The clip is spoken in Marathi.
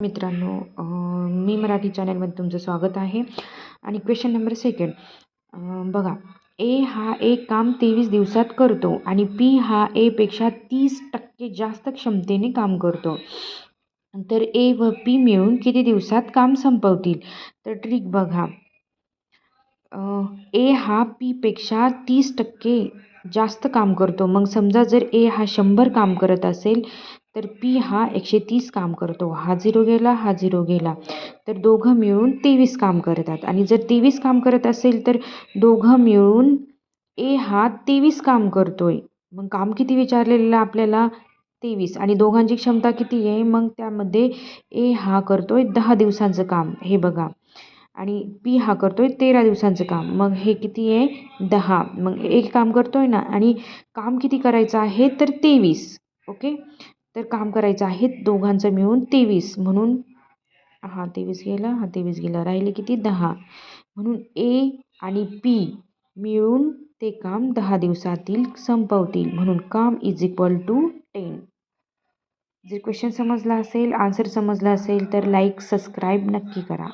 मित्रांनो, मी मराठी चॅनलमध्ये तुमचं स्वागत आहे. आणि क्वेश्चन नंबर सेकंड बघा. ए हा एक काम 23 दिवसात करतो आणि पी हा ए पेक्षा 30% जास्त क्षमतेने काम करतो. तर ए व पी मिळून किती दिवसात काम संपवतील? तर ट्रिक बघा. ए हा पी पेक्षा 30% जास्त काम करतो. मग समजा जर ए हा 100 काम करत असेल तर पी हा 130 काम करतो. हा 0 गेला, हा 0 गेला. तर दोघं मिळून 23 काम करतात. आणि जर 23 काम करत असेल तर दोघं मिळून ए हा 23 काम करतोय. मग काम किती विचारलेलं आपल्याला? 23. आणि दोघांची क्षमता किती आहे? मग त्यामध्ये ए हा करतोय 10 दिवसांचं काम, हे बघा. आणि पी हा करतोय 13 दिवसांचं काम. मग हे किती आहे? 10. मग एक काम करतोय ना, आणि काम किती करायचं आहे? तर 23. ओके. तर काम करायचं आहे दोघांचं मिळून 23. म्हणून हा 23 गेला, हा 23 गेला, राहिले किती? 10. म्हणून ए आणि पी मिळून ते काम 10 दिवसातील संपवतील. म्हणून काम इज इक्वल टू 10. जर क्वेश्चन समजला असेल, आन्सर समजला असेल तर लाईक सबस्क्राईब नक्की करा.